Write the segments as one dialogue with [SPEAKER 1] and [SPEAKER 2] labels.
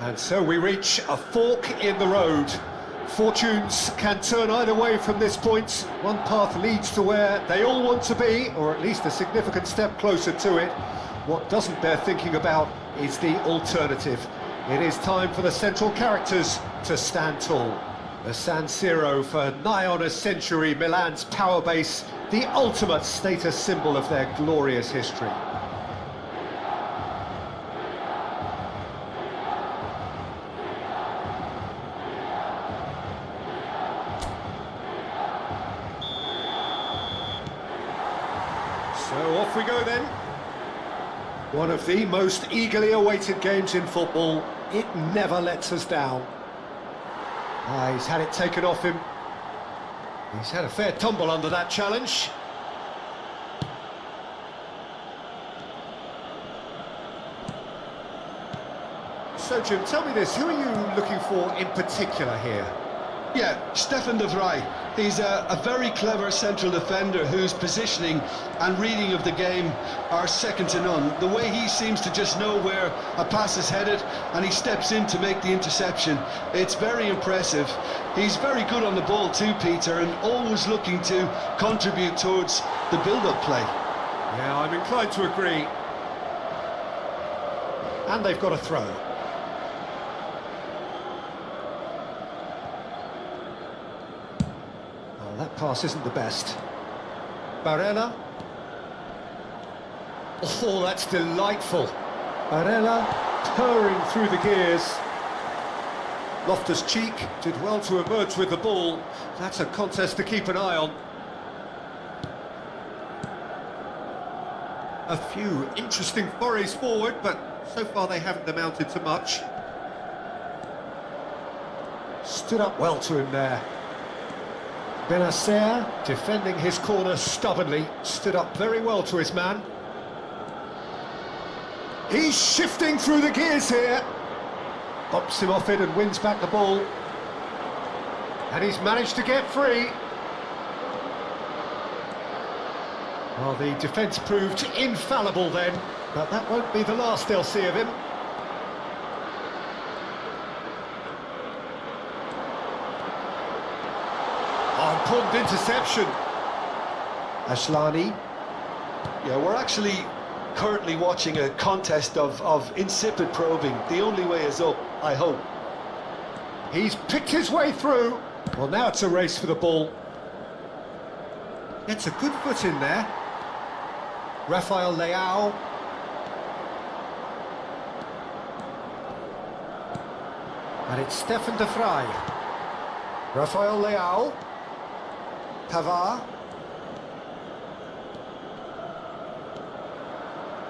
[SPEAKER 1] And so we reach a fork in the road. Fortunes can turn either way from this point. One path leads to where they all want to be, or at least a significant step closer to it. What doesn't bear thinking about is the alternative. It is time for the central characters to stand tall. The San Siro, for nigh on a century, Milan's power base, the ultimate status symbol of their glorious history. So off we go then. One of the most eagerly awaited games in football. It never lets us down. He's had it taken off him. He's had a fair tumble under that challenge. So Jim, tell me this, who are you looking for in particular here?
[SPEAKER 2] Yeah, Stefan de Vrij. He's a very clever central defender whose positioning and reading of the game are second to none. The way he seems to just know where a pass is headed and he steps in to make the interception, it's very impressive. He's very good on the ball too, Peter, and always looking to contribute towards the build-up play.
[SPEAKER 1] Yeah, I'm inclined to agree. And they've got a throw. That pass isn't the best. Barella. Oh, that's delightful. Barella purring through the gears. Loftus-Cheek did well to emerge with the ball. That's a contest to keep an eye on. A few interesting forays forward, but so far they haven't amounted to much. Stood up well to him there. Benacer, defending his corner stubbornly, stood up very well to his man. He's shifting through the gears here. Bops him off it and wins back the ball. And he's managed to get free. Well, the defence proved infallible then, but that won't be the last they'll see of him. Important interception. Ashlani.
[SPEAKER 2] Yeah, we're actually currently watching a contest of insipid probing. The only way is up, I hope.
[SPEAKER 1] He's picked his way through. Well, now it's a race for the ball. Gets a good foot in there. Rafael Leao. And it's Stefan de Vrij. Rafael Leao. Pavard.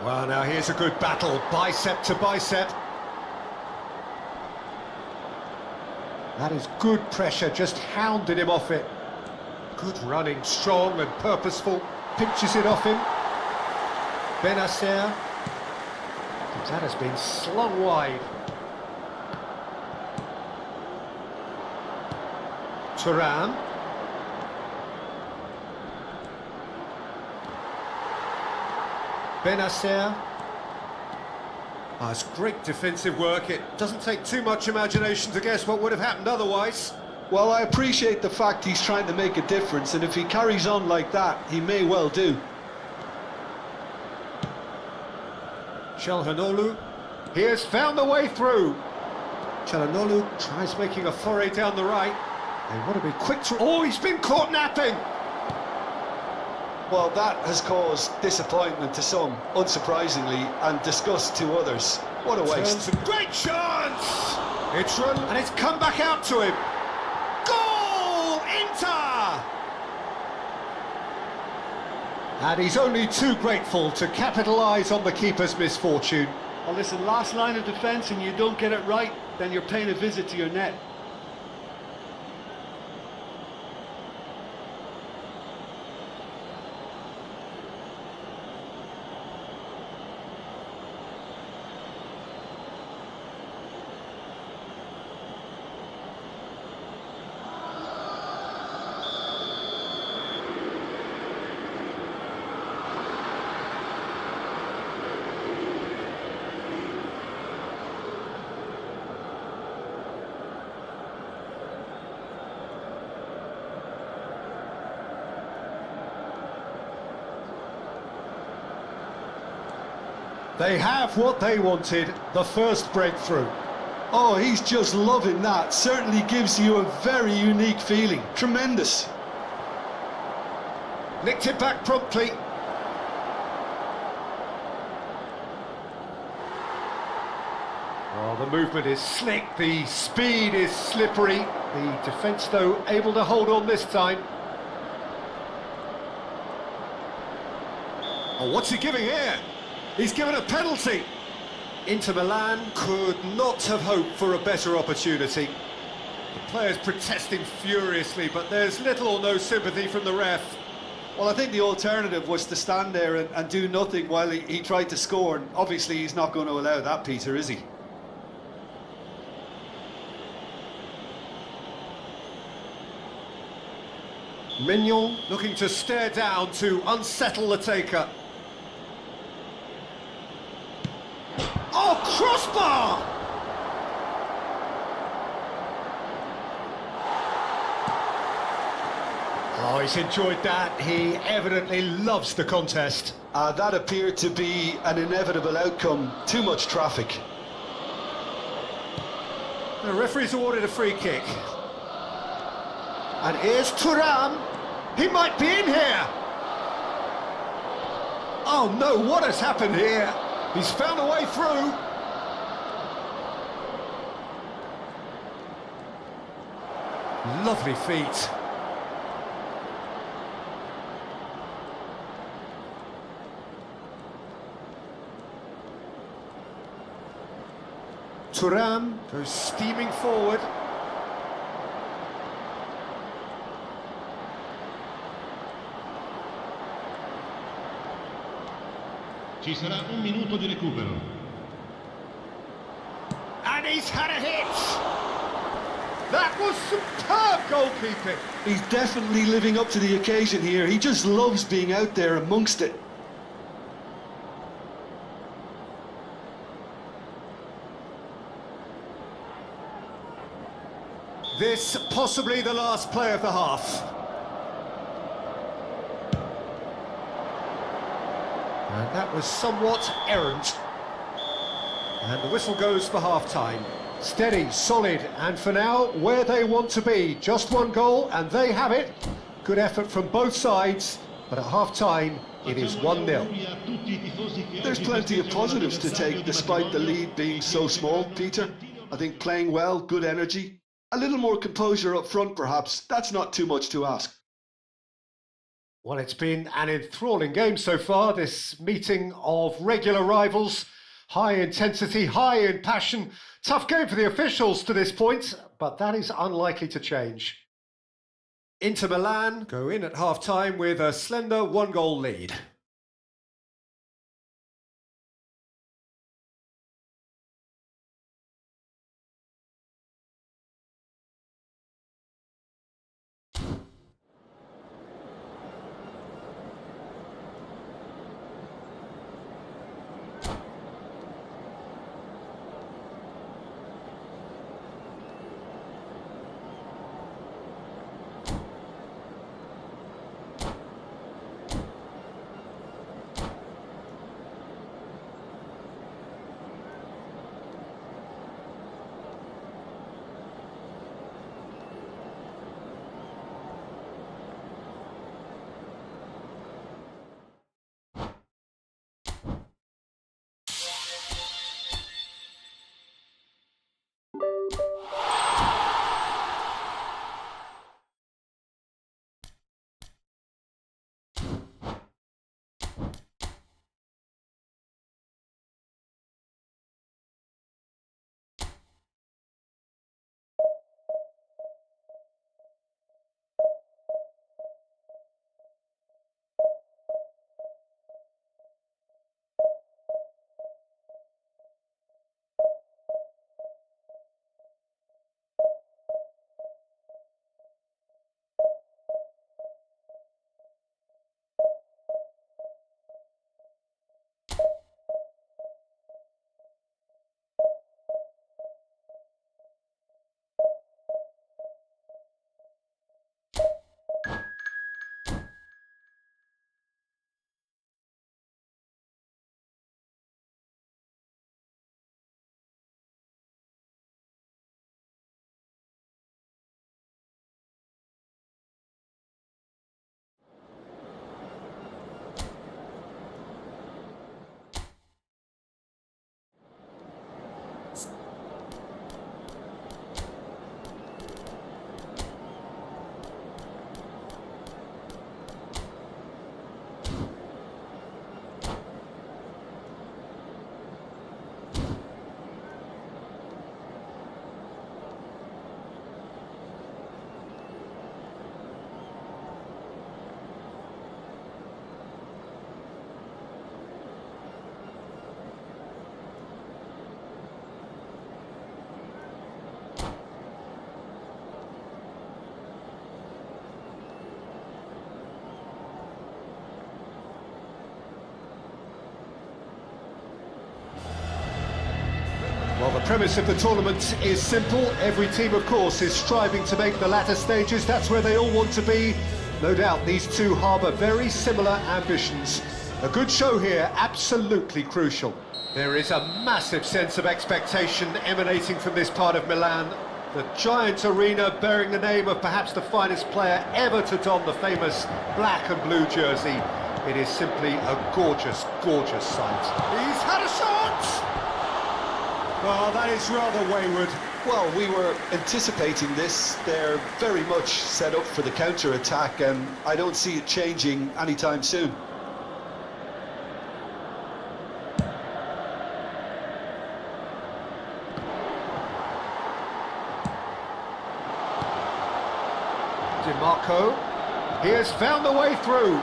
[SPEAKER 1] Well, now here's a good battle, bicep to bicep. That is good pressure, just hounded him off it. Good running, strong and purposeful. Pinches it off him. Benacer. That has been slung wide. Thuram. Benacer. Oh, it's great defensive work. It doesn't take too much imagination to guess what would have happened otherwise.
[SPEAKER 2] Well, I appreciate the fact he's trying to make a difference, and if he carries on like that, he may well do.
[SPEAKER 1] Çalhanoğlu. He has found the way through. Çalhanoğlu tries making a foray down the right. They want to be quick to... Oh, he's been caught napping!
[SPEAKER 2] Well, that has caused disappointment to some, unsurprisingly, and disgust to others. What a waste.
[SPEAKER 1] Turns a great chance! It's run, and it's come back out to him. Goal! Inter! And he's only too grateful to capitalise on the keeper's misfortune.
[SPEAKER 3] Well, listen, last line of defence and you don't get it right, then you're paying a visit to your net.
[SPEAKER 1] They have what they wanted, the first breakthrough.
[SPEAKER 2] Oh, he's just loving that. Certainly gives you a very unique feeling. Tremendous.
[SPEAKER 1] Nicked it back promptly. Well, the movement is slick, the speed is slippery. The defence, though, able to hold on this time. Oh, what's he giving here? He's given a penalty. Inter Milan could not have hoped for a better opportunity. The players protesting furiously, but there's little or no sympathy from the ref.
[SPEAKER 3] Well, I think the alternative was to stand there and do nothing while he tried to score. And obviously, he's not going to allow that, Peter, is he?
[SPEAKER 1] Mignon looking to stare down to unsettle the taker. Oh, crossbar! Oh, he's enjoyed that. He evidently loves the contest.
[SPEAKER 2] That appeared to be an inevitable outcome. Too much traffic.
[SPEAKER 1] The referee's awarded a free kick. And here's Thuram. He might be in here. Oh no, what has happened here? He's found a way through. Lovely feet. Thuram goes steaming forward.
[SPEAKER 4] Ci sarà un minuto di recupero.
[SPEAKER 1] And he's had a hit! That was superb goalkeeping!
[SPEAKER 2] He's definitely living up to the occasion here. He just loves being out there amongst it.
[SPEAKER 1] This possibly the last play of the half. And that was somewhat errant. And the whistle goes for half-time. Steady, solid, and for now, where they want to be. Just one goal, and they have it. Good effort from both sides, but at half-time, it is 1-0.
[SPEAKER 2] There's plenty of positives to take, despite the lead being so small, Peter. I think playing well, good energy. A little more composure up front, perhaps. That's not too much to ask.
[SPEAKER 1] Well, it's been an enthralling game so far, this meeting of regular rivals. High intensity, high in passion. Tough game for the officials to this point, but that is unlikely to change. Inter Milan go in at half-time with a slender 1-goal lead. Well, the premise of the tournament is simple. Every team, of course, is striving to make the latter stages. That's where they all want to be. No doubt these two harbour very similar ambitions. A good show here, absolutely crucial. There is a massive sense of expectation emanating from this part of Milan. The giant arena bearing the name of perhaps the finest player ever to don the famous black and blue jersey. It is simply a gorgeous, gorgeous sight. He's had a shot! Well, that is rather wayward.
[SPEAKER 2] Well, we were anticipating this. They're very much set up for the counter-attack, and I don't see it changing anytime soon.
[SPEAKER 1] DiMarco, he has found the way through.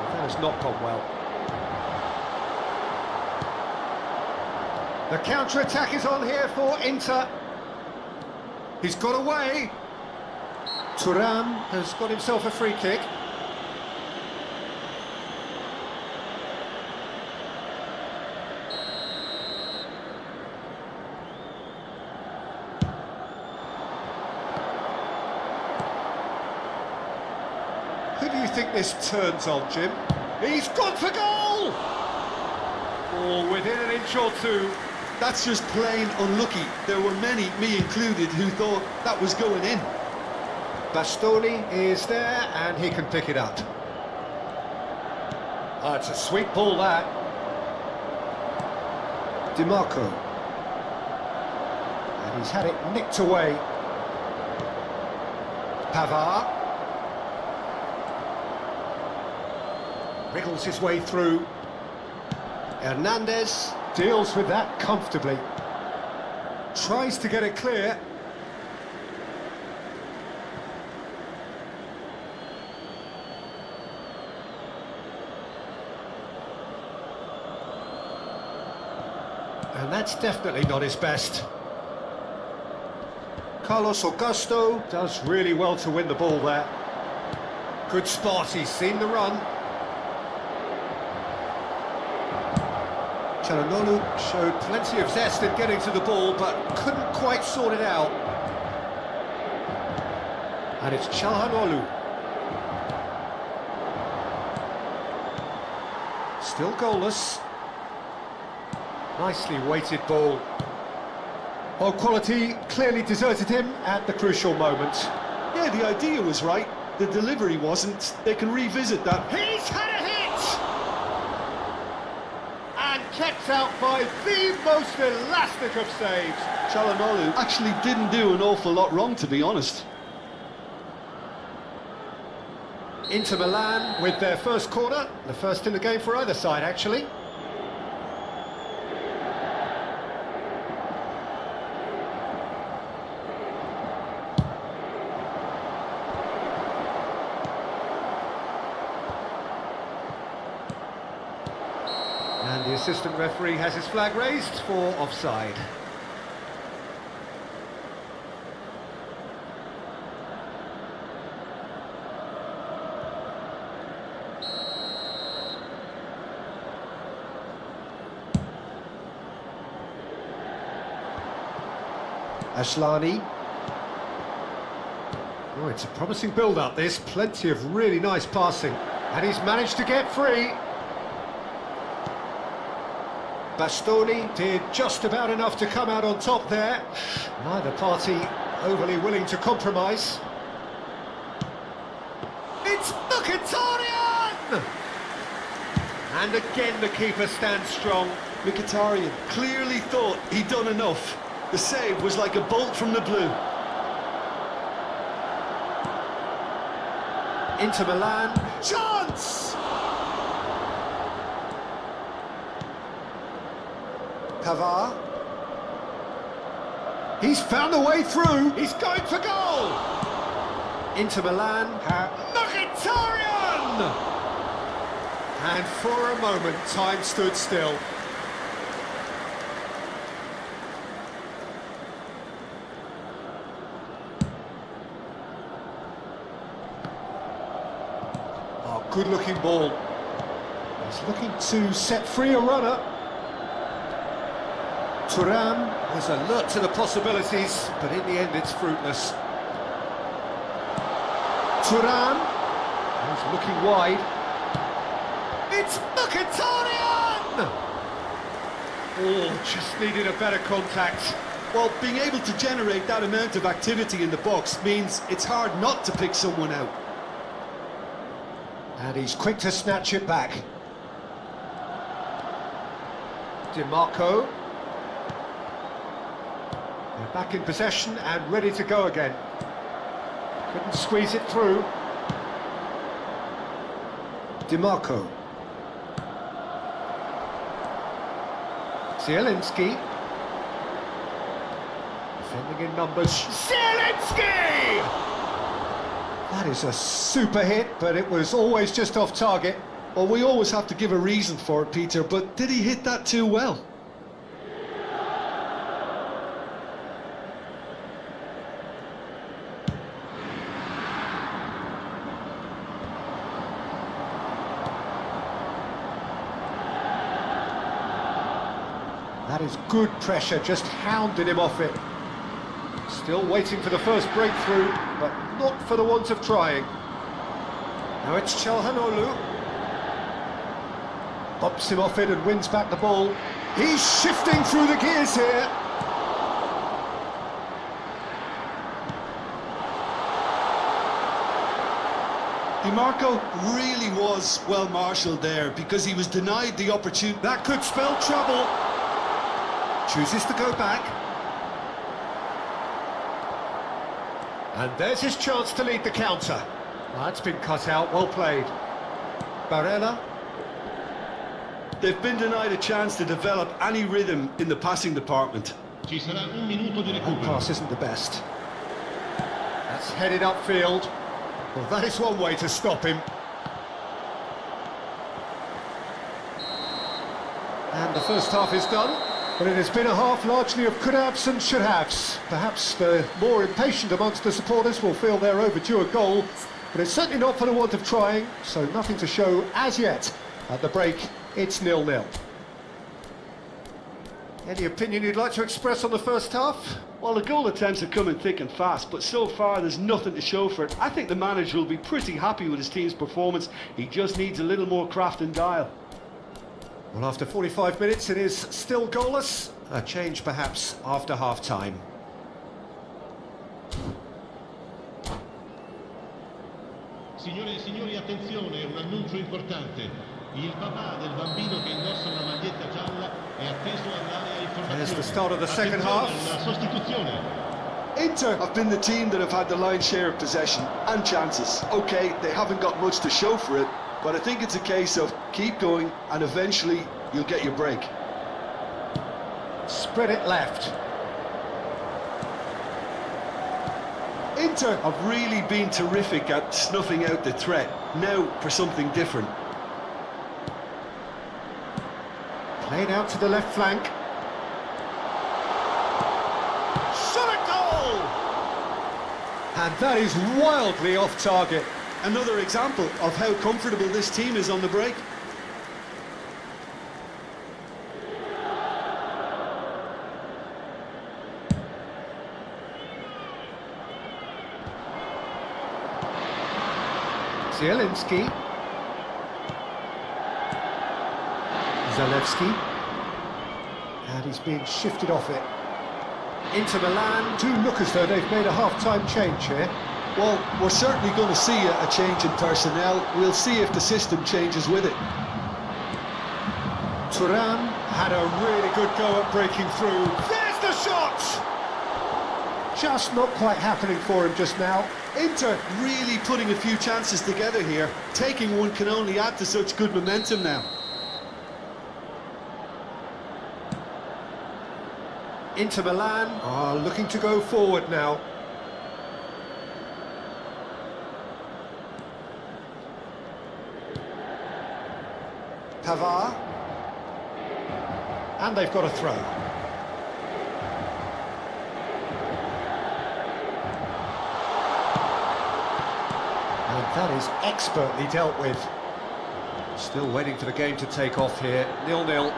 [SPEAKER 1] That has not gone well. The counter-attack is on here for Inter. He's got away. Thuram has got himself a free kick. Who do you think this turns on, Jim? He's gone for goal! Oh, within an inch or two.
[SPEAKER 2] That's just plain unlucky. There were many, me included, who thought that was going in.
[SPEAKER 1] Bastoni is there, and he can pick it up. Oh, it's a sweet ball, that. DiMarco. And he's had it nicked away. Pavard. Wriggles his way through. Hernandez deals with that comfortably. Tries to get it clear. And that's definitely not his best. Carlos Augusto does really well to win the ball there. Good spot, he's seen the run. Çalhanoğlu showed plenty of zest in getting to the ball, but couldn't quite sort it out. And it's Çalhanoğlu. Still goalless. Nicely weighted ball. Well, quality clearly deserted him at the crucial moment.
[SPEAKER 2] Yeah, the idea was right. The delivery wasn't. They can revisit that.
[SPEAKER 1] He's had a hit! And kept out by the most elastic of saves.
[SPEAKER 2] Çalhanoğlu actually didn't do an awful lot wrong, to be honest.
[SPEAKER 1] Inter Milan with their first corner, the first in the game for either side, actually. And the assistant referee has his flag raised for offside. Asllani. Oh, it's a promising build-up, this. Plenty of really nice passing. And he's managed to get free. Bastoni did just about enough to come out on top there. Neither party overly willing to compromise. It's Mkhitaryan! And again the keeper stands strong.
[SPEAKER 2] Mkhitaryan clearly thought he'd done enough. The save was like a bolt from the blue.
[SPEAKER 1] Inter Milan, chance! Pavard. He's found a way through. He's going for goal. Inter Milan. Mkhitaryan! And for a moment, time stood still. Oh, good-looking ball. He's looking to set free a runner. Thuram was alert to the possibilities, but in the end it's fruitless. Thuram is looking wide. It's Mkhitaryan! Oh, just needed a better contact.
[SPEAKER 2] Well, being able to generate that amount of activity in the box means it's hard not to pick someone out.
[SPEAKER 1] And he's quick to snatch it back. DiMarco. They're back in possession and ready to go again. Couldn't squeeze it through. DiMarco. Zielinski. Defending in numbers. Zielinski! That is a super hit, but it was always just off target.
[SPEAKER 2] Well, we always have to give a reason for it, Peter, but did he hit that too well?
[SPEAKER 1] That is good pressure, just hounded him off it. Still waiting for the first breakthrough, but not for the want of trying. Now it's Çalhanoğlu. Pops him off it and wins back the ball. He's shifting through the gears here.
[SPEAKER 2] DiMarco really was well marshalled there because he was denied the opportunity.
[SPEAKER 1] That could spell trouble. Chooses to go back. And there's his chance to lead the counter. That's been cut out, well played. Barella.
[SPEAKER 2] They've been denied a chance to develop any rhythm in the passing department.
[SPEAKER 4] Ci sarà un minuto di
[SPEAKER 1] That
[SPEAKER 4] recupero.
[SPEAKER 1] pass isn't the best. That's headed upfield. Well, that is one way to stop him. And the first half is done. But it has been a half largely of could-haves and should-haves. Perhaps the more impatient amongst the supporters will feel they're overdue a goal, but it's certainly not for the want of trying, so nothing to show as yet. At the break, it's 0-0. Any opinion you'd like to express on the first half?
[SPEAKER 2] Well, the goal attempts are coming thick and fast, but so far there's nothing to show for it. I think the manager will be pretty happy with his team's performance. He just needs a little more craft and guile.
[SPEAKER 1] Well, after 45 minutes, it is still goalless. A change, perhaps, after half-time.
[SPEAKER 4] Signore e signori, attenzione, un annuncio importante. Il papà del bambino che indossa una maglietta gialla è atteso all'area informazione.
[SPEAKER 1] There's the start of the second half.
[SPEAKER 4] La sostituzione.
[SPEAKER 2] Inter have been the team that have had the lion's share of possession and chances. OK, they haven't got much to show for it, but I think it's a case of keep going and eventually you'll get your break.
[SPEAKER 1] Spread it left.
[SPEAKER 2] Inter have really been terrific at snuffing out the threat. Now for something different.
[SPEAKER 1] Played out to the left flank. Shot at goal! And that is wildly off target.
[SPEAKER 2] Another example of how comfortable this team is on the break.
[SPEAKER 1] Zielinski. Zalewski. And he's being shifted off it. Inter Milan do look as though they've made a half-time change here.
[SPEAKER 2] Well, we're certainly going to see a change in personnel. We'll see if the system changes with it.
[SPEAKER 1] Thuram had a really good go at breaking through. There's the shot! Just not quite happening for him just now.
[SPEAKER 2] Inter really putting a few chances together here. Taking one can only add to such good momentum now.
[SPEAKER 1] Inter Milan are looking to go forward now. Pavard. And they've got a throw. And that is expertly dealt with. Still waiting for the game to take off here. 0-0.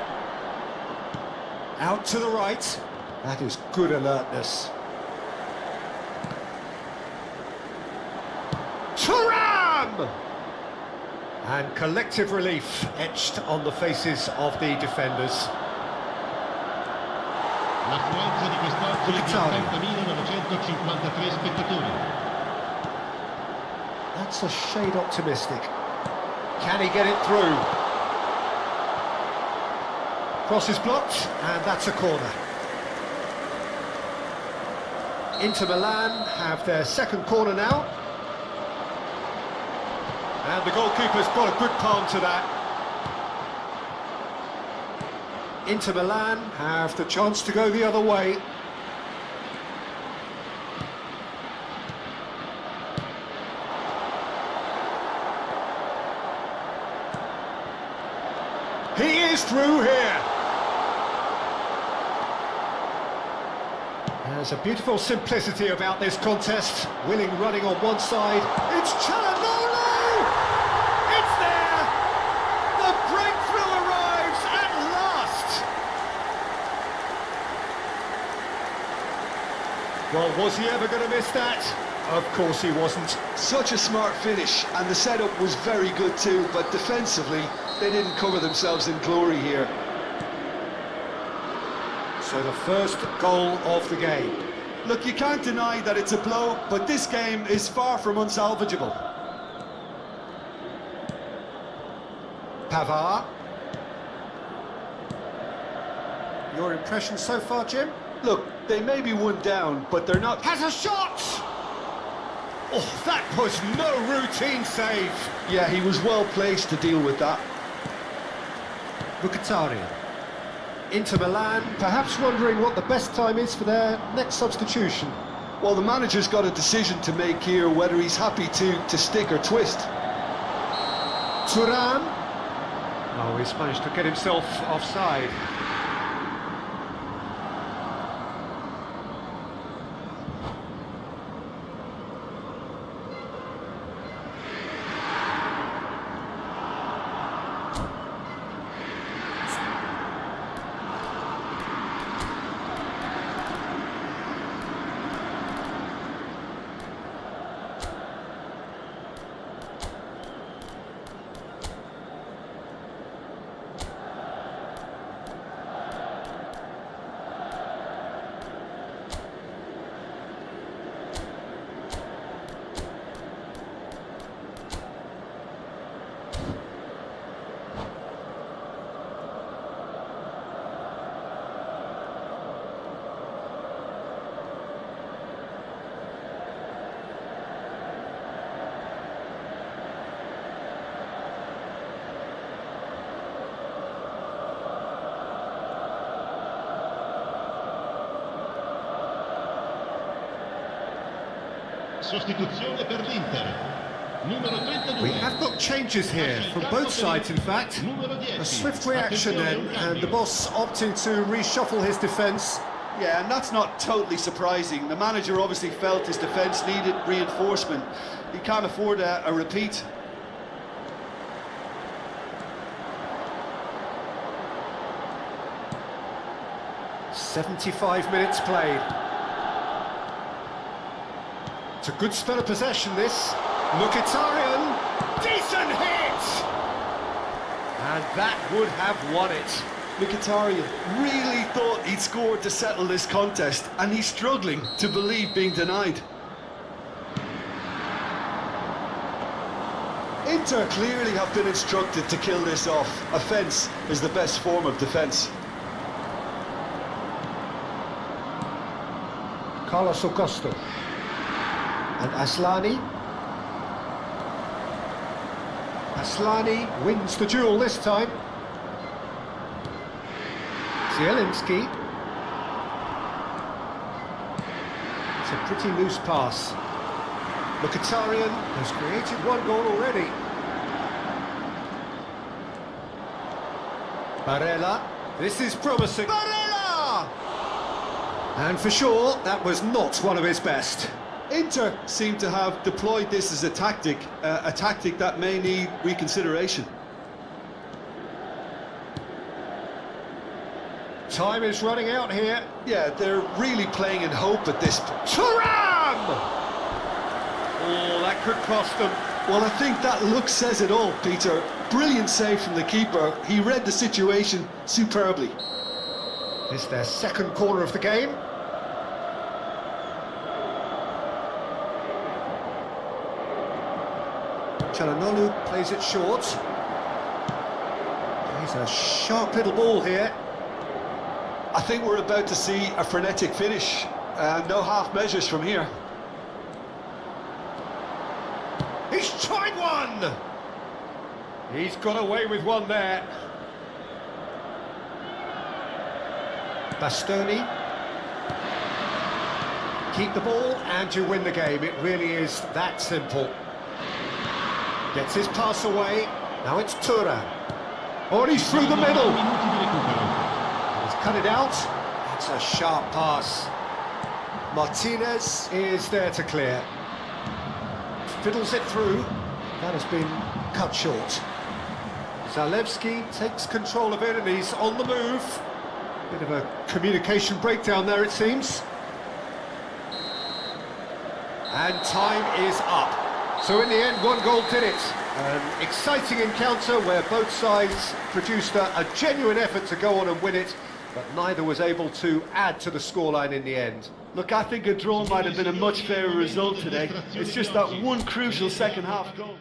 [SPEAKER 1] Out to the right. That is good alertness. Thuram! And collective relief etched on the faces of the defenders.
[SPEAKER 4] L'affluenza di quest'oggi è di 80.953 spettatori.
[SPEAKER 1] That's a shade optimistic. Can he get it through? Cross is blocked, and that's a corner. Inter Milan have their second corner now. And the goalkeeper's got a good palm to that. Inter Milan have the chance to go the other way. He is through here. There's a beautiful simplicity about this contest. Willing running on one side. It's Çalhanoğlu! It's there! The breakthrough arrives at last! Well, was he ever going to miss that? Of course he wasn't.
[SPEAKER 2] Such a smart finish, and the setup was very good too, but defensively, they didn't cover themselves in glory here.
[SPEAKER 1] So the first goal of the game.
[SPEAKER 3] Look, you can't deny that it's a blow, but this game is far from unsalvageable.
[SPEAKER 1] Pavard. Your impression so far, Jim?
[SPEAKER 3] Look, they may be one down, but they're not...
[SPEAKER 1] Has a shot! Oh, that was no routine save.
[SPEAKER 2] Yeah, he was well placed to deal with that.
[SPEAKER 1] Mkhitaryan. Inter Milan, perhaps wondering what the best time is for their next substitution.
[SPEAKER 2] Well, the manager's got a decision to make here, whether he's happy to stick or twist.
[SPEAKER 1] Thuram. Oh, he's managed to get himself offside.
[SPEAKER 4] Sostituzione per l'Inter. Numero 32.
[SPEAKER 1] We have got changes here, from both sides in fact. A swift reaction then, and the boss opting to reshuffle his defence.
[SPEAKER 3] Yeah, and that's not totally surprising. The manager obviously felt his defence needed reinforcement. He can't afford a repeat.
[SPEAKER 1] "75 minutes played. It's a good spell of possession, this. Mkhitaryan, decent hit! And that would have won it.
[SPEAKER 2] Mkhitaryan really thought he'd scored to settle this contest, and he's struggling to believe being denied. Inter clearly have been instructed to kill this off. Offence is the best form of defence.
[SPEAKER 1] Carlos Augusto. And Aslani. Aslani wins the duel this time. Zielinski. It's a pretty loose pass. Mkhitaryan has created one goal already. Barella. This is promising. Barella! And for sure, that was not one of his best.
[SPEAKER 2] Inter seem to have deployed this as a tactic that may need reconsideration.
[SPEAKER 1] Time is running out here.
[SPEAKER 2] Yeah, they're really playing in hope at this point.
[SPEAKER 1] Thuram! Oh, that could cost them.
[SPEAKER 2] Well, I think that look says it all, Peter. Brilliant save from the keeper. He read the situation superbly.
[SPEAKER 1] It's their second corner of the game. Çalhanoğlu plays it short. He's a sharp little ball here.
[SPEAKER 2] I think we're about to see a frenetic finish. No half measures from here.
[SPEAKER 1] He's tried one! He's got away with one there. Bastoni. Keep the ball and you win the game. It really is that simple. Gets his pass away. Now it's Thuram. Oh, and he's through the middle. He's cut it out. That's a sharp pass. Martinez is there to clear. Fiddles it through. That has been cut short. Zalewski takes control of it and he's on the move. Bit of a communication breakdown there, it seems. And time is up. So in the end, one goal did it. An exciting encounter where both sides produced a genuine effort to go on and win it, but neither was able to add to the scoreline in the end.
[SPEAKER 5] Look, I think a draw might have been a much fairer result today. It's just that one crucial second half goal.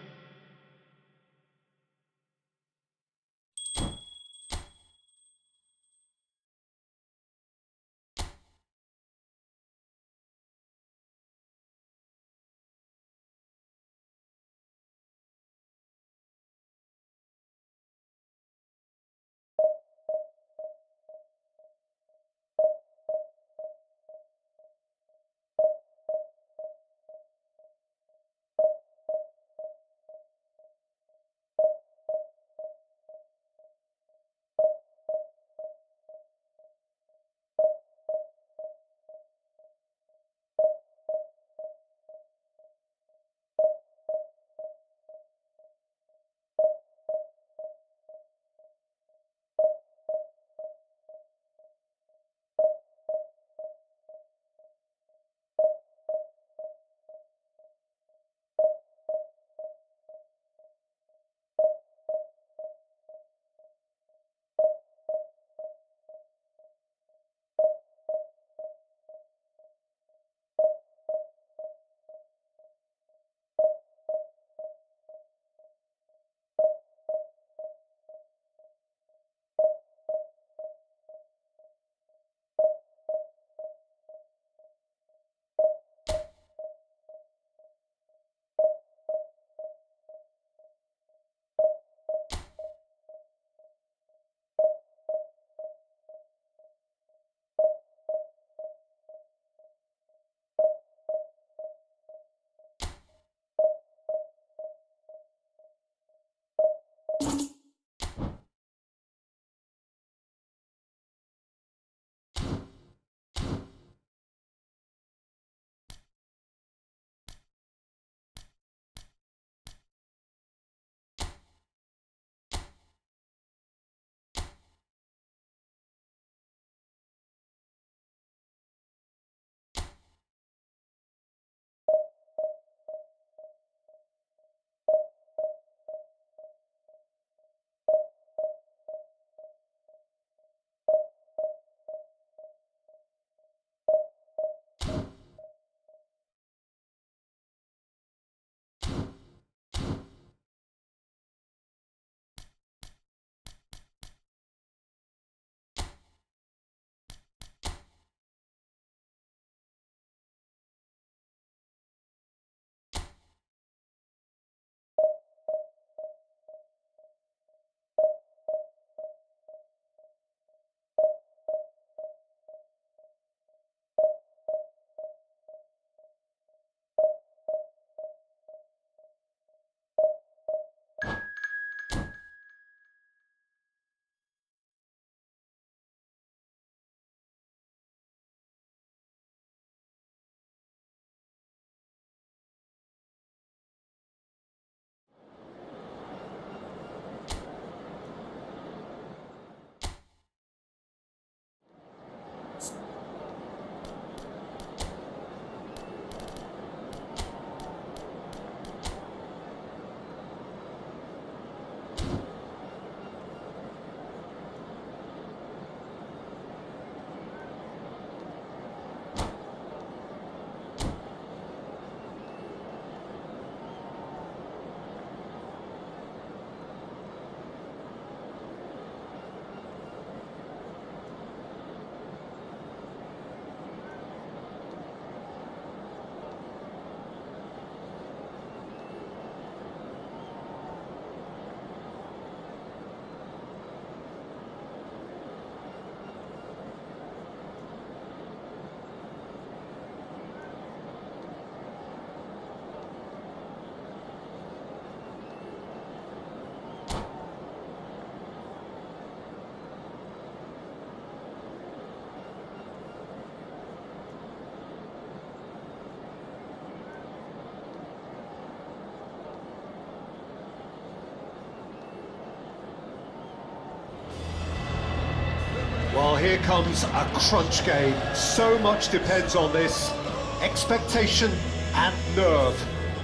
[SPEAKER 1] here comes a crunch game. So much depends on this. Expectation and nerve.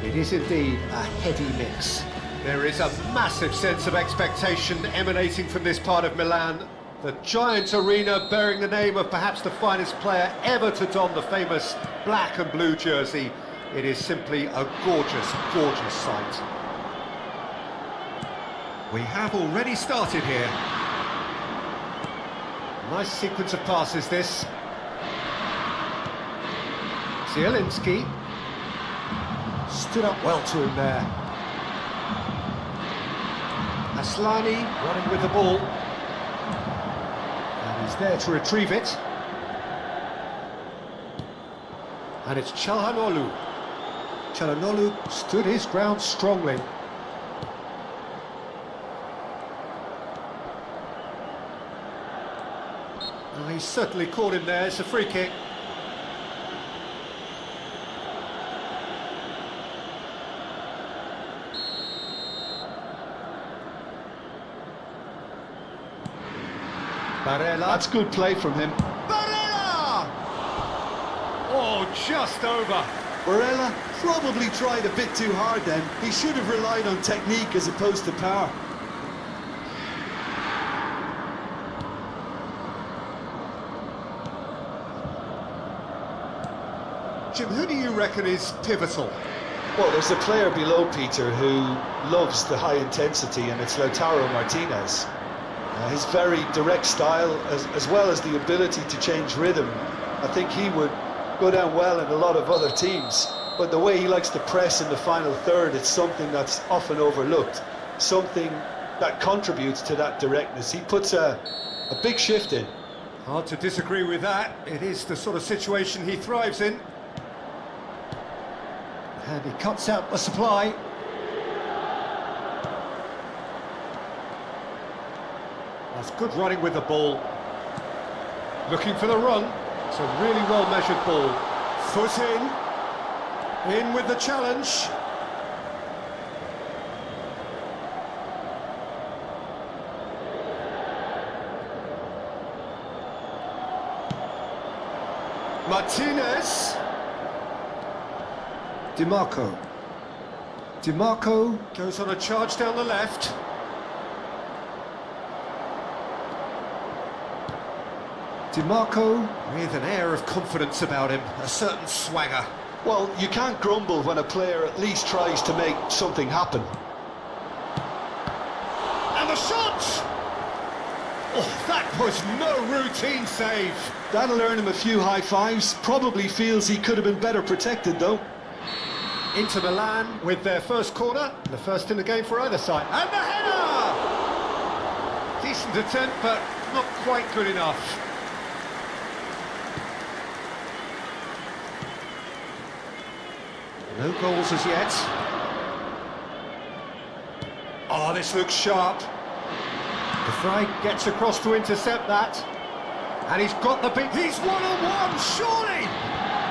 [SPEAKER 1] It is indeed a heady mix. There is a massive sense of expectation emanating from this part of Milan. The giant arena bearing the name of perhaps the finest player ever to don the famous black and blue jersey. It is simply a gorgeous, gorgeous sight. We have already started here. Nice sequence of passes, this. Zielinski stood up well to him there. Aslani running with the ball. And he's there to retrieve it. And it's Çalhanoğlu. Çalhanoğlu stood his ground strongly. Oh, he's certainly caught him there. It's a free kick. Barella.
[SPEAKER 2] That's good play from him.
[SPEAKER 1] Barella! Oh, just over.
[SPEAKER 2] Barella probably tried a bit too hard then. He should have relied on technique as opposed to power.
[SPEAKER 1] Jim, who do you reckon is pivotal?
[SPEAKER 3] Well, there's a player below Peter who loves the high intensity, and it's Lautaro Martinez. His very direct style, as well as the ability to change rhythm, I think he would go down well in a lot of other teams. But the way he likes to press in the final third, it's something that's often overlooked, something that contributes to that directness. He puts a big shift in.
[SPEAKER 1] Hard to disagree with that. It is the sort of situation he thrives in. And he cuts out the supply. That's good running with the ball. Looking for the run. It's a really well-measured ball. Foot in with the challenge. Martinez. DiMarco. DiMarco goes on a charge down the left. DiMarco with an air of confidence about him, a certain swagger.
[SPEAKER 2] Well, you can't grumble when a player at least tries to make something happen.
[SPEAKER 1] And the shot! Oh, that was no routine save.
[SPEAKER 2] That'll earn him a few high fives. Probably feels he could have been better protected, though.
[SPEAKER 1] Inter Milan with their first corner, the first in the game for either side. And the header! Decent attempt, but not quite good enough. No goals as yet. Oh, this looks sharp. De Vrij gets across to intercept that. And he's got the beat. He's one-on-one, surely!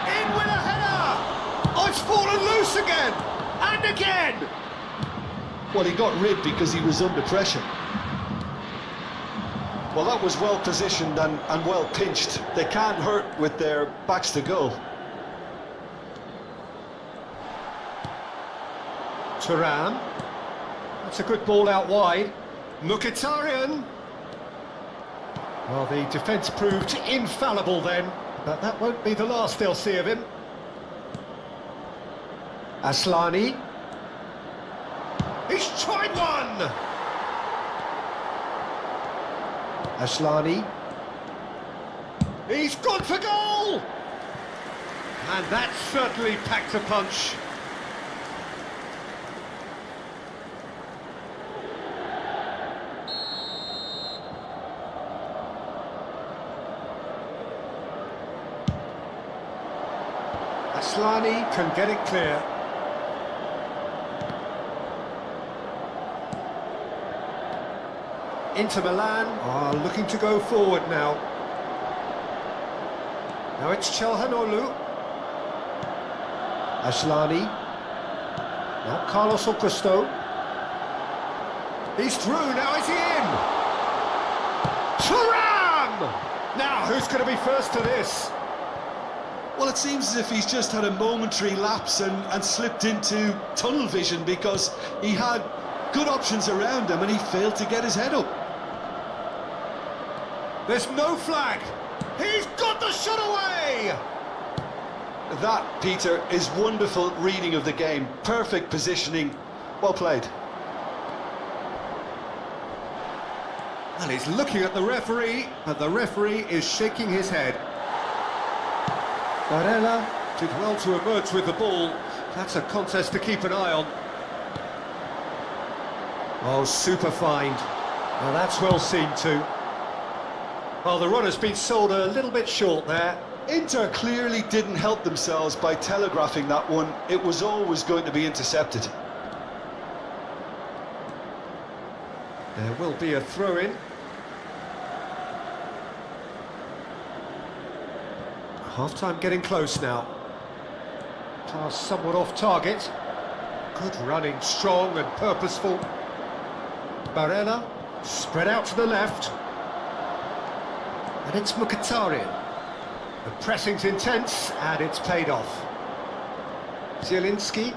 [SPEAKER 1] In with a header! Oh, it's fallen loose again! And again!
[SPEAKER 2] Well, he got rid because he was under pressure. Well, that was well positioned and well pinched. They can't hurt with their backs to goal.
[SPEAKER 1] Thuram. That's a good ball out wide. Mkhitaryan. Well, the defence proved infallible then, but that won't be the last they'll see of him. Aslani. He's tried one! Aslani. He's gone for goal! And that certainly packed a punch. Aslani can get it clear. Inter Milan are looking to go forward now. Now it's Çalhanoğlu. Aslani. Now Carlos Augusto. He's through, now is he in? Thuram! Now, who's going to be first to this?
[SPEAKER 2] Well, it seems as if he's just had a momentary lapse and slipped into tunnel vision, because he had good options around him and he failed to get his head up.
[SPEAKER 1] There's no flag. He's got the shot away!
[SPEAKER 3] That, Peter, is wonderful reading of the game. Perfect positioning. Well played.
[SPEAKER 1] And he's looking at the referee, but the referee is shaking his head. Barella did well to emerge with the ball. That's a contest to keep an eye on. Oh, super find. Well, that's well seen too. Well, the runner's been sold a little bit short there.
[SPEAKER 3] Inter clearly didn't help themselves by telegraphing that one. It was always going to be intercepted.
[SPEAKER 1] There will be a throw-in. Half-time getting close now. Pass somewhat off target. Good running, strong and purposeful. Barella, spread out to the left. And it's Mkhitaryan. The pressing's intense, and it's paid off. Zielinski.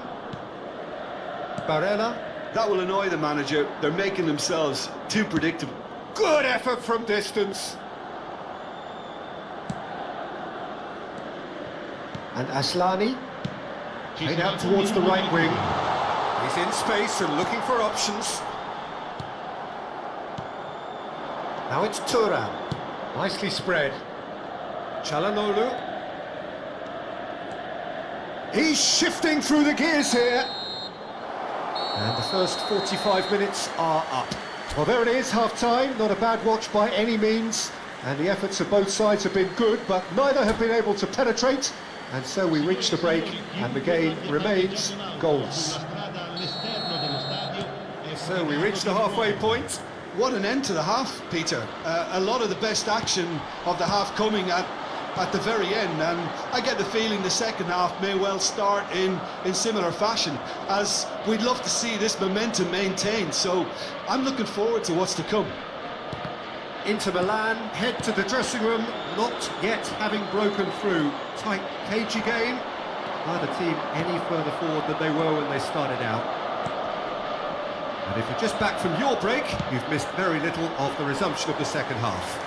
[SPEAKER 1] Barella.
[SPEAKER 2] That will annoy the manager. They're making themselves too predictable.
[SPEAKER 1] Good effort from distance. And Aslani. Played out towards the right wing. He's in space and looking for options. Now it's Thuram. Nicely spread. Çalhanoğlu. He's shifting through the gears here. And the first 45 minutes are up. Well, there it is, half-time. Not a bad watch by any means. And the efforts of both sides have been good, but neither have been able to penetrate. And so we reach the break, and the game remains goals. So we reach the halfway point.
[SPEAKER 2] What an end to the half, Peter. A lot of the best action of the half coming at the very end, and I get the feeling the second half may well start in similar fashion, as we'd love to see this momentum maintained. So I'm looking forward to what's to come.
[SPEAKER 1] Inter Milan head to the dressing room, not yet having broken through. Tight, cagey game. Neither team any further forward than they were when they started out. And if you're just back from your break, you've missed very little of the resumption of the second half.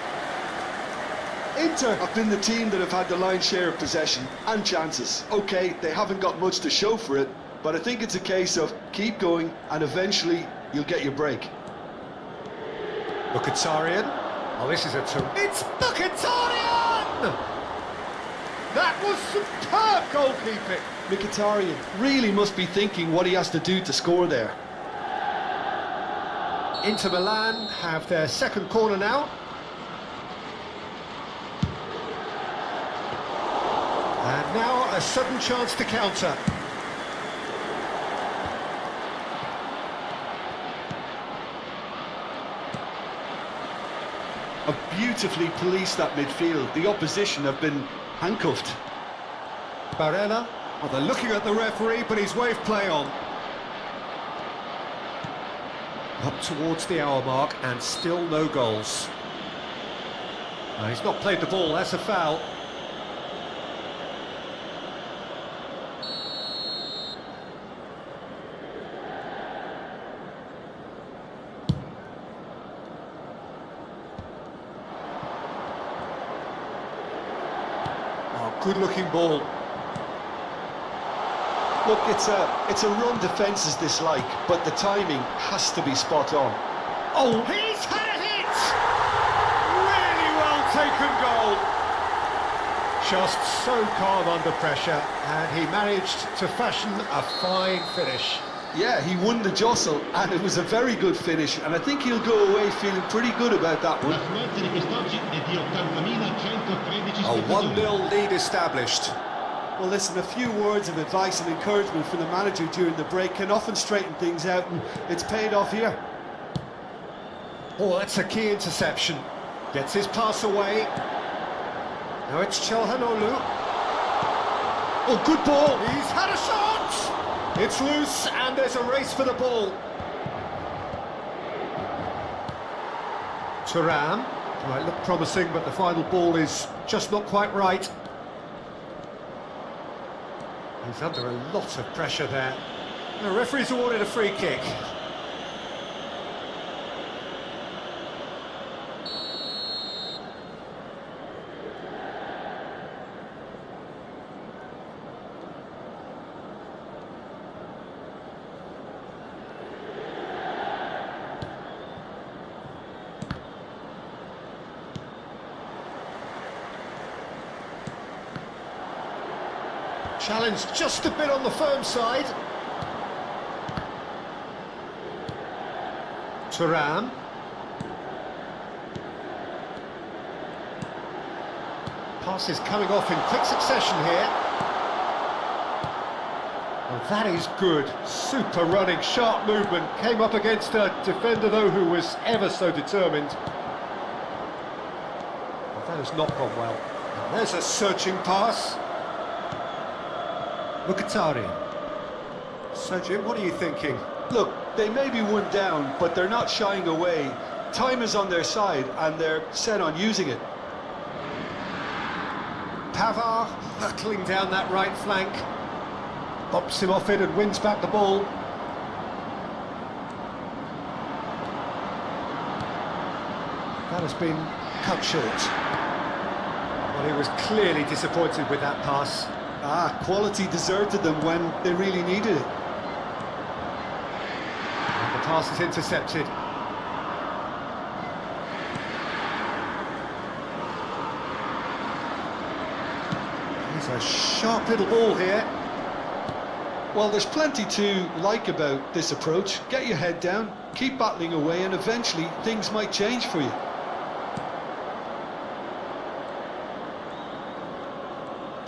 [SPEAKER 3] Inter have been the team that have had the lion's share of possession and chances. OK, they haven't got much to show for it, but I think it's a case of keep going and eventually you'll get your break.
[SPEAKER 1] Mkhitaryan. Oh, this is it's Mkhitaryan! That was superb goalkeeping.
[SPEAKER 2] Mkhitaryan really must be thinking what he has to do to score there.
[SPEAKER 1] Inter Milan have their second corner now. And now a sudden chance to counter.
[SPEAKER 2] Have beautifully policed that midfield. The opposition have been handcuffed.
[SPEAKER 1] Barella. Well, they're looking at the referee, but he's waved play on. Up towards the hour mark, and still no goals. No, he's not played the ball, that's a foul. Good-looking ball.
[SPEAKER 3] Look, it's a run defence dislike, but the timing has to be spot on.
[SPEAKER 1] Oh, he's had it! Really well taken goal. Just so calm under pressure, and he managed to fashion a fine finish.
[SPEAKER 2] Yeah, he won the jostle, and it was a very good finish, and I think he'll go away feeling pretty good about that one.
[SPEAKER 1] A 1-0 lead established.
[SPEAKER 5] Well, listen, a few words of advice and encouragement from the manager during the break can often straighten things out, and it's paid off here.
[SPEAKER 1] Oh, that's a key interception. Gets his pass away. Now it's Çalhanoğlu. Oh, good ball. He's had a shot. It's loose, and there's a race for the ball. Thuram. Well, it looked promising, but the final ball is just not quite right. He's under a lot of pressure there. The referee's awarded a free kick. Challenge just a bit on the firm side. Thuram. Passes coming off in quick succession here. Well, that is good. Super running, sharp movement. Came up against a defender, though, who was ever so determined. Well, that has not gone well. And there's a searching pass. Mkhitaryan. So, Jim, what are you thinking?
[SPEAKER 3] Look, they may be one down, but they're not shying away. Time is on their side, and they're set on using it.
[SPEAKER 1] Pavard hurtling down that right flank. Bops him off it and wins back the ball. That has been cut short. Well, he was clearly disappointed with that pass.
[SPEAKER 5] Quality deserted them when they really needed it.
[SPEAKER 1] And the pass is intercepted. He's a sharp little ball here.
[SPEAKER 5] Well, there's plenty to like about this approach. Get your head down, keep battling away, and eventually things might change for you.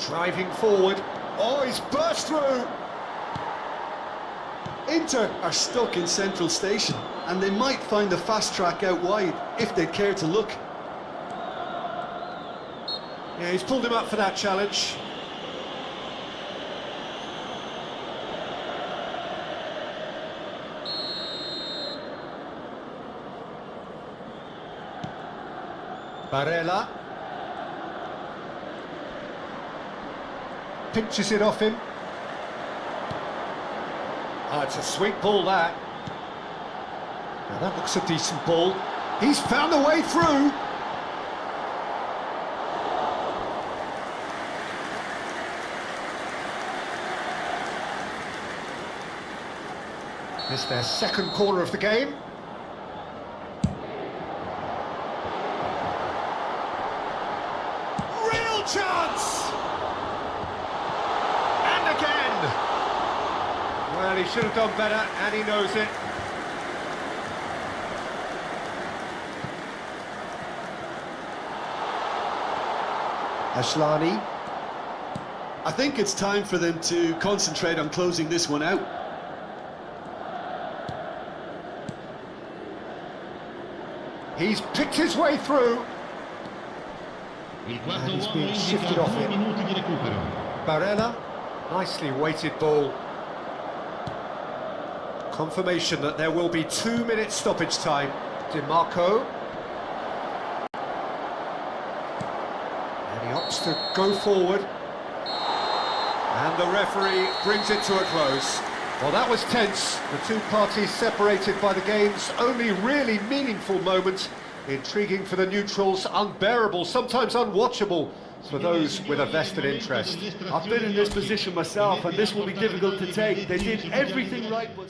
[SPEAKER 1] Driving forward. Oh, he's burst through!
[SPEAKER 5] Inter are stuck in Central Station, and they might find the fast track out wide if they'd care to look.
[SPEAKER 1] Yeah, he's pulled him up for that challenge. Barella. Pinches it off him. It's a sweet ball, that. Now that looks a decent ball. He's found a way through. It's their second corner of the game. Real chance! And again! Well, he should have done better, and he knows it. Ashlani.
[SPEAKER 5] I think it's time for them to concentrate on closing this one out.
[SPEAKER 1] He's picked his way through.
[SPEAKER 4] Il quarto
[SPEAKER 1] And he's
[SPEAKER 4] uomo
[SPEAKER 1] being
[SPEAKER 4] indica
[SPEAKER 1] shifted off
[SPEAKER 4] 2
[SPEAKER 1] it.
[SPEAKER 4] minuti di recupero.
[SPEAKER 1] Barella, nicely weighted ball. Confirmation that there will be 2 minutes stoppage time. DiMarco. And he opts to go forward. And the referee brings it to a close. Well, that was tense. The two parties separated by the game's only really meaningful moment. Intriguing for the neutrals, unbearable, sometimes unwatchable for those with a vested interest.
[SPEAKER 5] I've been in this position myself, and this will be difficult to take. They did everything right, but...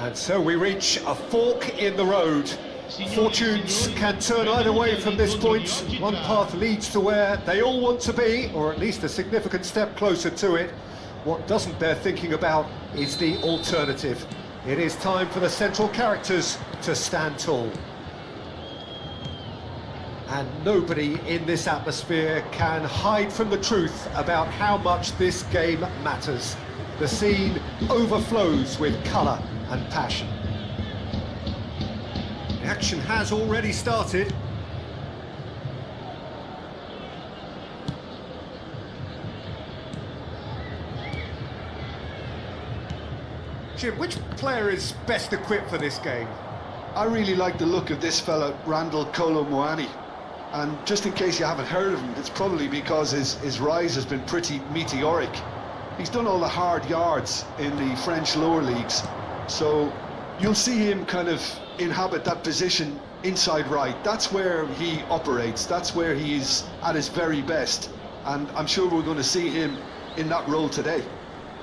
[SPEAKER 1] And so we reach a fork in the road. Fortunes can turn either way from this point. One path leads to where they all want to be, or at least a significant step closer to it. What doesn't bear thinking about is the alternative. It is time for the central characters to stand tall. And nobody in this atmosphere can hide from the truth about how much this game matters. The scene overflows with colour and passion. The action has already started. Jim, which player is best equipped for this game?
[SPEAKER 2] I really like the look of this fella, Randall Kolo Muani. And just in case you haven't heard of him, it's probably because his rise has been pretty meteoric. He's done all the hard yards in the French lower leagues, so you'll see him kind of inhabit that position inside right. That's where he operates, that's where he's at his very best, and I'm sure we're going to see him in that role today.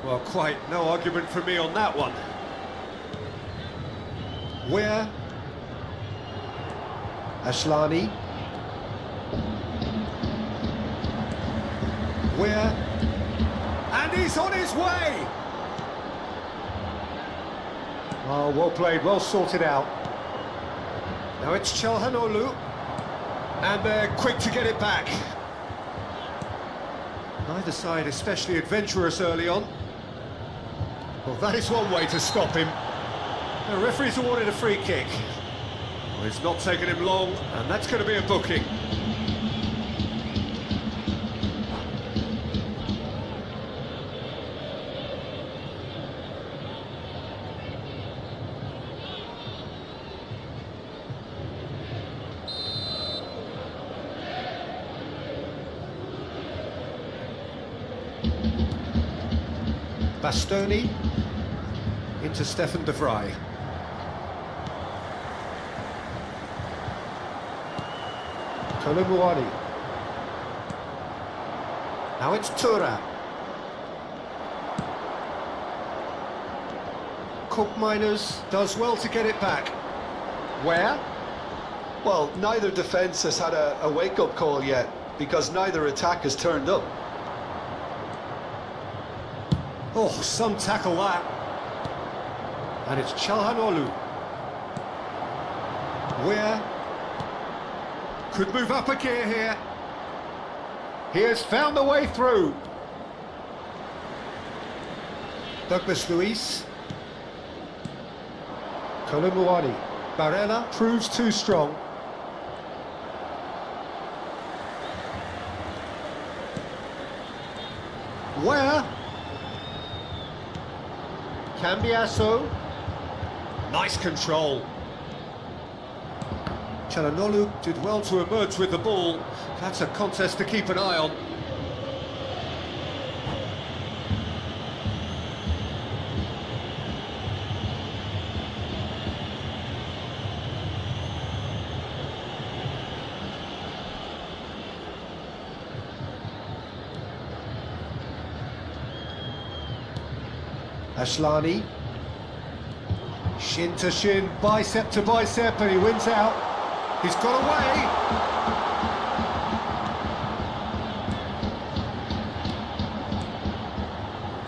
[SPEAKER 1] Well, quite no argument from me on that one. Where? Ashlani. Where? And he's on his way! Oh, well played, well sorted out. Now it's Chalhanoglu, and they're quick to get it back. Neither side especially adventurous early on. Well, that is one way to stop him. The referee's awarded a free kick. Well, it's not taken him long, and that's going to be a booking. Bastoni into Stefan de Vrij. Kolo Muani. Now it's Tura. Cook Miners does well to get it back. Where?
[SPEAKER 3] Well, neither defence has had a wake-up call yet, because neither attack has turned up.
[SPEAKER 1] Oh, some tackle that. And it's Chalhanoglu. Where? Could move up a gear here. He has found the way through. Douglas Luiz. Kolo Muani. Barella proves too strong. Where? Cambiasso. Nice control. Chalhanoglu did well to emerge with the ball. That's a contest to keep an eye on. Ashlani, shin to shin, bicep to bicep, and he wins out. He's got away.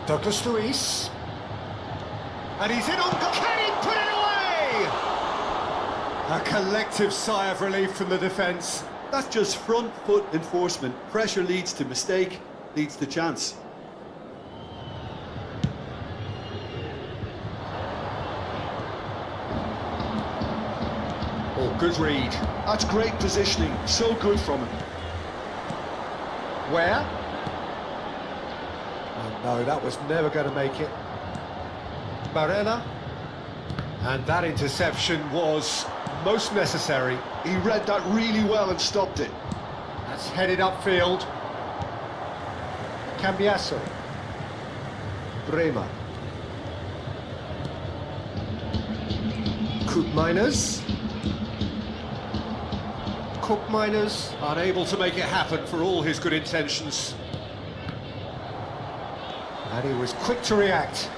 [SPEAKER 1] Douglas Luiz, and he's in on goal. Can he put it away? A collective sigh of relief from the defence.
[SPEAKER 5] That's just front foot enforcement. Pressure leads to mistake, leads to chance.
[SPEAKER 1] Oh, good read.
[SPEAKER 2] That's great positioning, so good from him.
[SPEAKER 1] Where? Oh, no, that was never going to make it. Barella. And that interception was most necessary.
[SPEAKER 2] He read that really well and stopped it.
[SPEAKER 1] That's headed upfield. Cambiasso. Bremer. Cook Miners. Cook Miners unable to make it happen for all his good intentions. And he was quick to react.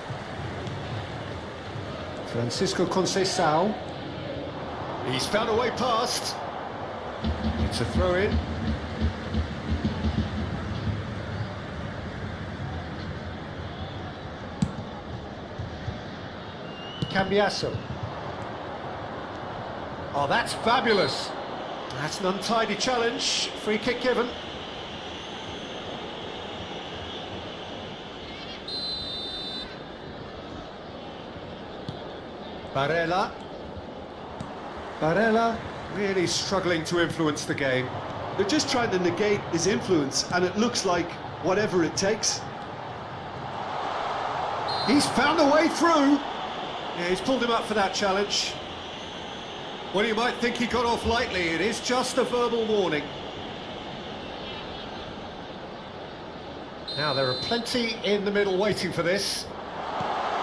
[SPEAKER 1] Francisco Conceição. He's found a way past. It's a throw-in. Cambiasso. Oh, that's fabulous. That's an untidy challenge. Free kick given. Barella. Barella really struggling to influence the game.
[SPEAKER 5] They're just trying to negate his influence, and it looks like whatever it takes.
[SPEAKER 1] He's found a way through. Yeah, he's pulled him up for that challenge. Well, you might think he got off lightly. It is just a verbal warning. Now, there are plenty in the middle waiting for this.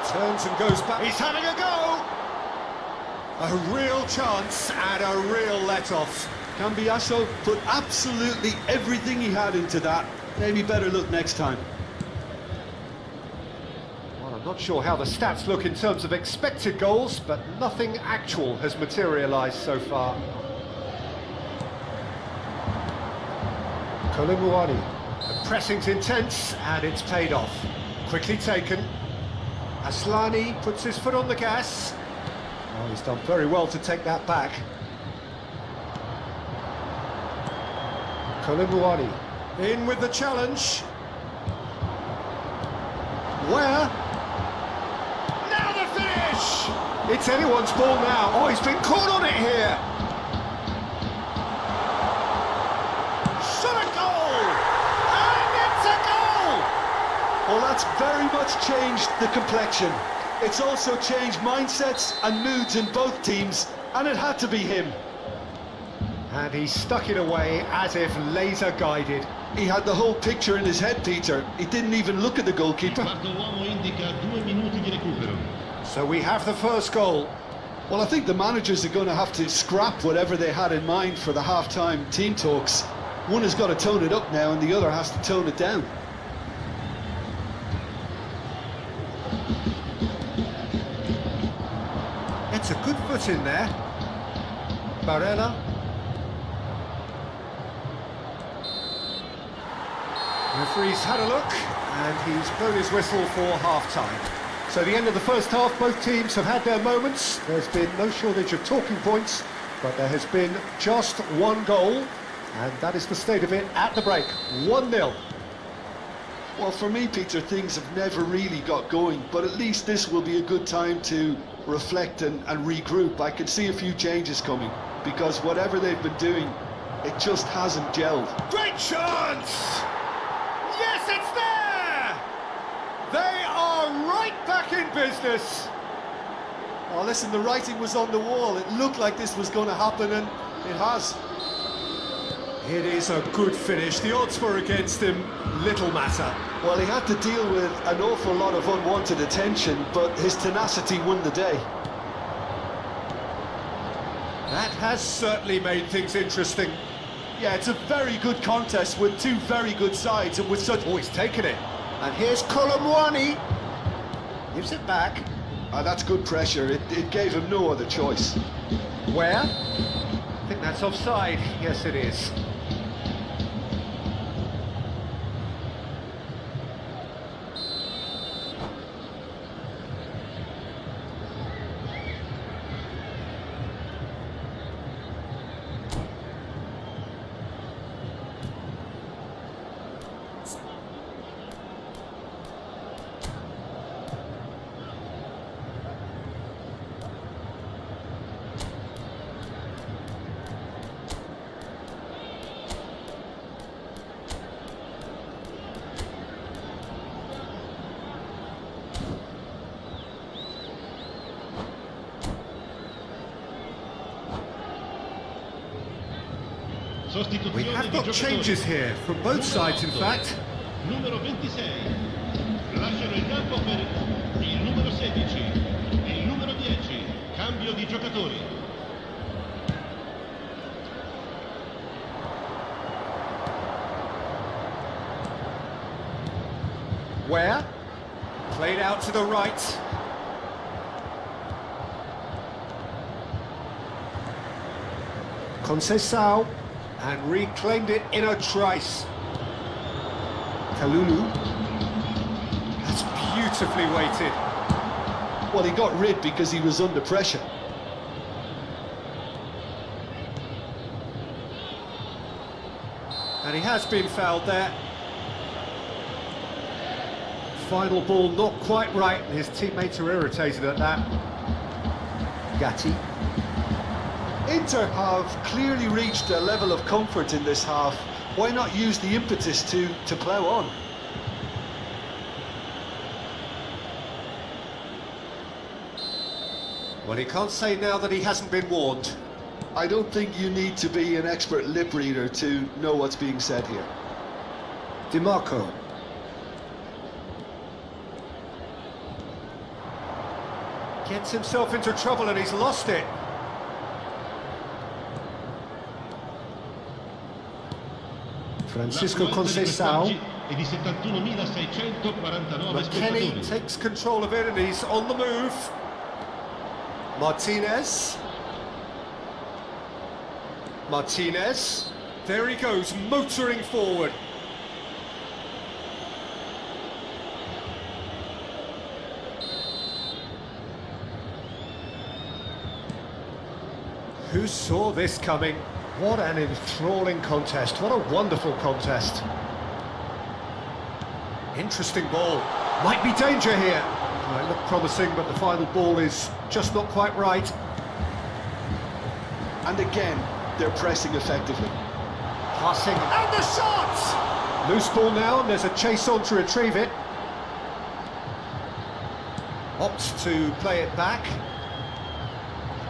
[SPEAKER 1] Turns and goes back. He's having a go! A real chance and a real let-off.
[SPEAKER 5] Cambiasso put absolutely everything he had into that. Maybe better look next time.
[SPEAKER 1] Well, I'm not sure how the stats look in terms of expected goals, but nothing actual has materialised so far. Kolomuani. The pressing's intense and it's paid off. Quickly taken. Aslani puts his foot on the gas. Oh, he's done very well to take that back. Kolomuani in with the challenge. Where? Now the finish! It's anyone's ball now. Oh, he's been caught on it here. Shot a goal! And it's a goal!
[SPEAKER 5] Well, that's very much changed the complexion. It's also changed mindsets and moods in both teams, and it had to be him.
[SPEAKER 1] And he stuck it away as if laser guided.
[SPEAKER 5] He had the whole picture in his head, Peter. He didn't even look at the goalkeeper.
[SPEAKER 4] Quarto uomo indica 2 minuti di recupero.
[SPEAKER 1] So we have the first goal.
[SPEAKER 5] Well, I think the managers are going to have to scrap whatever they had in mind for the half-time team talks. One has got to tone it up now and the other has to tone it down.
[SPEAKER 1] It's a good foot in there. Barella. The referee's had a look and he's blown his whistle for half-time. So the end of the first half, both teams have had their moments. There's been no shortage of talking points, but there has been just one goal, and that is the state of it at the break. 1-0.
[SPEAKER 5] Well, for me, Peter, things have never really got going, but at least this will be a good time to reflect and regroup. I can see a few changes coming, because whatever they've been doing, it just hasn't gelled.
[SPEAKER 1] Great chance! Yes, it's there! They are right back in business.
[SPEAKER 5] Oh, listen, the writing was on the wall. It looked like this was going to happen, and it has.
[SPEAKER 1] It is a good finish. The odds were against him, little matter.
[SPEAKER 5] Well, he had to deal with an awful lot of unwanted attention, but his tenacity won the day.
[SPEAKER 1] That has certainly made things interesting.
[SPEAKER 5] Yeah, it's a very good contest with two very good sides, and with such...
[SPEAKER 1] Oh, he's taken it. And here's Kolomuani. Gives it back.
[SPEAKER 5] That's good pressure. It gave him no other choice.
[SPEAKER 1] Where? I think that's offside. Yes, it is. We have got changes here, from both sides in fact.
[SPEAKER 4] Numero 26, lasciano il campo per il numero 16 e il numero 10, cambio di giocatori.
[SPEAKER 1] Where? Played out to the right. Conceição, and reclaimed it in a trice. Kalulu. That's beautifully weighted.
[SPEAKER 5] Well, he got rid because he was under pressure.
[SPEAKER 1] And he has been fouled there. Final ball not quite right, and his teammates are irritated at that. Gatti.
[SPEAKER 5] Inter have clearly reached a level of comfort in this half. Why not use the impetus to plough on?
[SPEAKER 1] Well, he can't say now that he hasn't been warned.
[SPEAKER 5] I don't think you need to be an expert lip reader to know what's being said here.
[SPEAKER 1] DiMarco. Gets himself into trouble and he's lost it. Francisco Conceição. McKennie takes control of it and he's on the move. Martinez, there he goes, motoring forward. Who saw this coming? What an enthralling contest, what a wonderful contest. Interesting ball, might be danger here. Might look promising, but the final ball is just not quite right.
[SPEAKER 5] And again, they're pressing effectively.
[SPEAKER 1] Passing, and the shot! Loose ball now, and there's a chase on to retrieve it. Opts to play it back.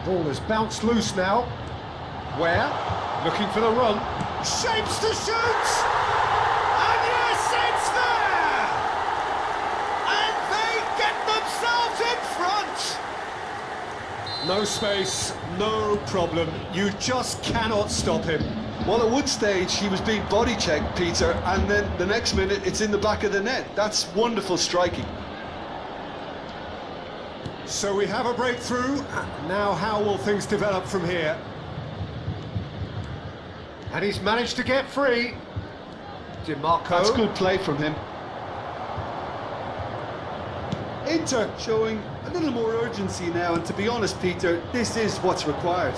[SPEAKER 1] Ball has bounced loose now. Where? Looking for the run. Shapes to shoot! And yes, it's there! And they get themselves in front! No space, no problem. You just cannot stop him.
[SPEAKER 5] Well, at one stage he was being body checked, Peter, and then the next minute it's in the back of the net. That's wonderful striking.
[SPEAKER 1] So we have a breakthrough. Now how will things develop from here? And he's managed to get free. DiMarco.
[SPEAKER 5] That's good play from him. Inter showing a little more urgency now, and to be honest, Peter, this is what's required.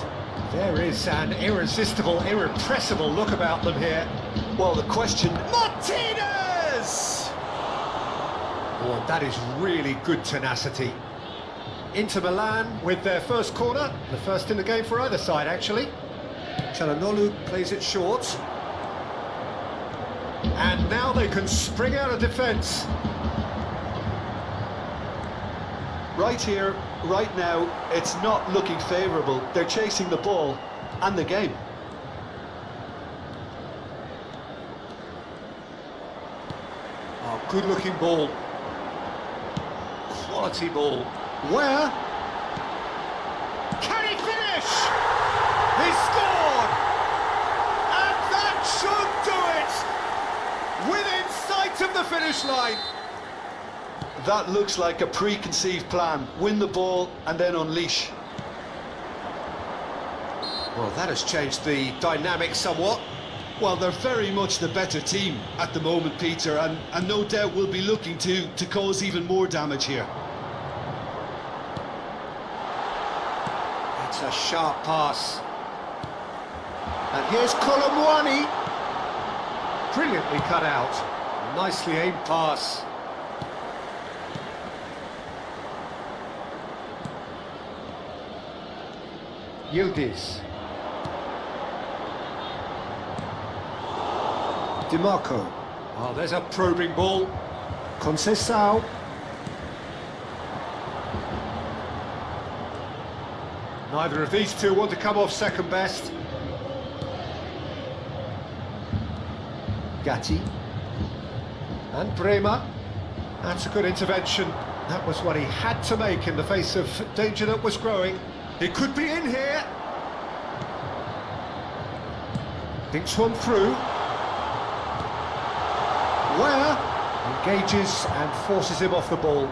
[SPEAKER 1] There is an irresistible, irrepressible look about them here.
[SPEAKER 5] Well, the question...
[SPEAKER 1] Martinez! Oh, that is really good tenacity. Inter Milan with their first corner, the first in the game for either side, actually. Çalhanoğlu plays it short. And now they can spring out of defence.
[SPEAKER 5] Right here, right now, it's not looking favourable. They're chasing the ball and the game.
[SPEAKER 1] Oh, good-looking ball. Quality ball. Where? Can he finish? He scored! And that should do it! Within sight of the finish line.
[SPEAKER 5] That looks like a preconceived plan. Win the ball and then unleash.
[SPEAKER 1] Well, that has changed the dynamic somewhat.
[SPEAKER 2] Well, they're very much the better team at the moment, Peter, and no doubt will be looking to cause even more damage here.
[SPEAKER 1] It's a sharp pass. And here's Colomwani. Brilliantly cut out. Nicely aimed pass. Yildiz. DiMarco. Oh, there's a probing ball. Conceição. Neither of these two want to come off second best. Gatti. And Bremer. That's a good intervention. That was what he had to make in the face of danger that was growing. He could be in here. Thinks one through. Where? Engages and forces him off the ball.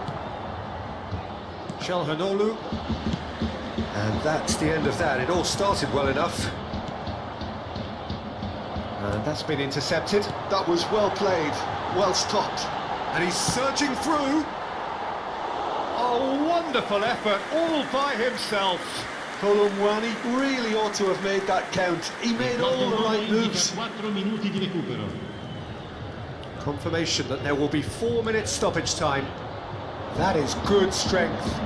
[SPEAKER 1] Çalhanoğlu. And that's the end of that. It all started well enough. And that's been intercepted.
[SPEAKER 5] That was well played, well stopped.
[SPEAKER 1] And he's surging through. A wonderful effort, all by himself.
[SPEAKER 5] Colomwani really ought to have made that count. He made all the right moves.
[SPEAKER 4] 4 minuti di recupero.
[SPEAKER 1] Confirmation that there will be 4 minutes stoppage time. That is good strength.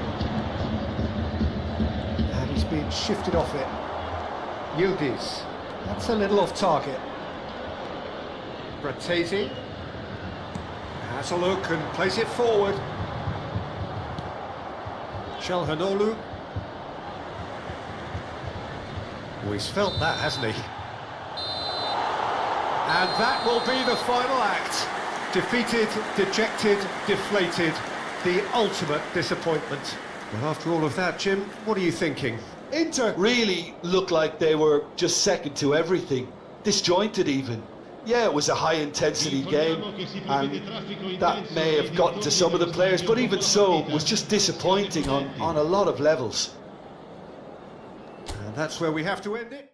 [SPEAKER 1] And he's been shifted off it. Yildiz. That's a little off target. Bratesi has a look and plays it forward. Çalhanoğlu. Oh, he's felt that, hasn't he? And that will be the final act. Defeated, dejected, deflated. The ultimate disappointment. Well, after all of that, Jim, what are you thinking?
[SPEAKER 3] Inter really looked like they were just second to everything, disjointed even. Yeah, it was a high-intensity game, and that may have gotten to some of the players, but even so, it was just disappointing on a lot of levels.
[SPEAKER 1] And that's where we have to end it.